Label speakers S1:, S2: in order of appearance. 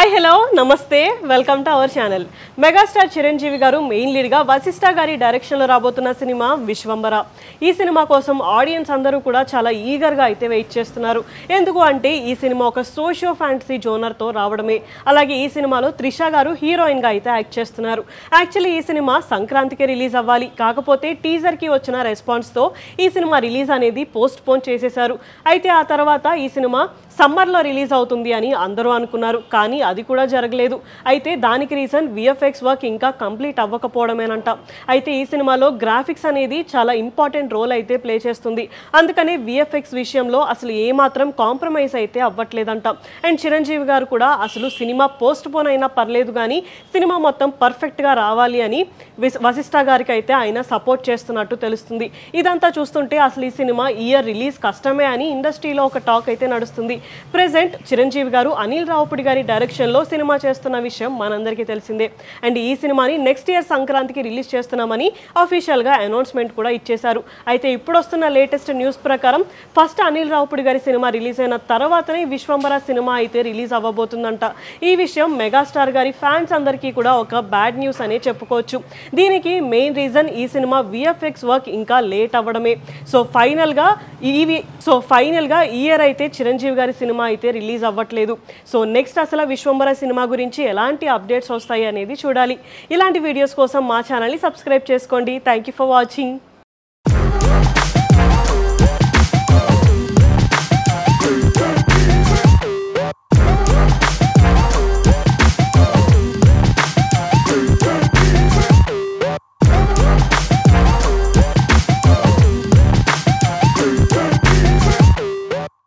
S1: Hi hello నమస్తే welcome to our channel. Megastar Chiranjeevi గారు main లీడ్గా Vashishtha గారి డైరెక్షన్లో రాబోతున్న సినిమా విశ్వంబర. ఈ సినిమా కోసం ఆడియన్స్ అందరూ కూడా చాలా ఈగర్గా అయితే వెయిట్ చేస్తున్నారు. ఎందుకు అంటే ఈ సినిమా ఒక సోషియో ఫ్యాంటసీ జోనర్తో రావడమే. అలాగే ఈ సినిమాలో త్రిష గారు హీరోయిన్గా అయితే యాక్ట్ చేస్తున్నారు. యాక్చువల్లీ ఈ సినిమా సంక్రాంతికి రిలీజ్ అవ్వాలి, కాకపోతే టీజర్కి వచ్చిన రెస్పాన్స్తో ఈ సినిమా రిలీజ్ అనేది పోస్ట్ పోన్ చేసేశారు. అయితే ఆ తర్వాత ఈ సినిమా సమ్మర్లో రిలీజ్ అవుతుంది అని అందరూ అనుకున్నారు, కానీ అది కూడా జరగలేదు. అయితే దానికి రీజన్ విఎఫ్ఎక్స్ వర్క్ ఇంకా కంప్లీట్ అవ్వకపోవడమేనంట. అయితే ఈ సినిమాలో గ్రాఫిక్స్ అనేది చాలా ఇంపార్టెంట్ రోల్ అయితే ప్లే చేస్తుంది. అందుకనే విఎఫ్ఎక్స్ విషయంలో అసలు ఏమాత్రం కాంప్రమైజ్ అయితే అవ్వట్లేదంట. అండ్ చిరంజీవి గారు కూడా అసలు సినిమా పోస్ట్ పోన్ అయినా పర్లేదు కానీ సినిమా మొత్తం పర్ఫెక్ట్గా రావాలి అని వశిష్ఠ గారికి అయితే ఆయన సపోర్ట్ చేస్తున్నట్టు తెలుస్తుంది. ఇదంతా చూస్తుంటే అసలు ఈ సినిమా ఇయర్ రిలీజ్ కష్టమే అని ఇండస్ట్రీలో ఒక టాక్ అయితే నడుస్తుంది. ప్రెజెంట్ చిరంజీవి గారు అనిల్ రావుపుడి గారి డైరెక్షన్లో సినిమా చేస్తున్న విషయం మనందరికీ తెలిసిందే. అండ్ ఈ సినిమాని నెక్స్ట్ ఇయర్ సంక్రాంతికి రిలీజ్ చేస్తున్నామని అఫీషియల్గా అనౌన్స్మెంట్ కూడా ఇచ్చేశారు. అయితే ఇప్పుడు వస్తున్న లేటెస్ట్ న్యూస్ ప్రకారం ఫస్ట్ అనిల్ రావుపుడి గారి సినిమా రిలీజ్ అయిన తర్వాతనే విశ్వంబర సినిమా అయితే రిలీజ్ అవ్వబోతుందంట. ఈ విషయం మెగాస్టార్ గారి ఫ్యాన్స్ అందరికీ కూడా ఒక బ్యాడ్ న్యూస్ అనే చెప్పుకోవచ్చు. దీనికి మెయిన్ రీజన్ ఈ సినిమా విఎఫ్ఎక్స్ వర్క్ ఇంకా లేట్ అవ్వడమే. సో ఫైనల్గా ఈ ఇయర్ అయితే చిరంజీవి గారి సినిమా అయితే రిలీజ్ అవ్వట్లేదు. సో నెక్స్ట్ అసలు విశ్వంబర సినిమా గురించి ఎలాంటి అప్డేట్స్ వస్తాయి అనేది చూడాలి. ఇలాంటి వీడియోస్ కోసం మా ఛానల్ని సబ్స్క్రైబ్ చేసుకోండి. Thank you for watching.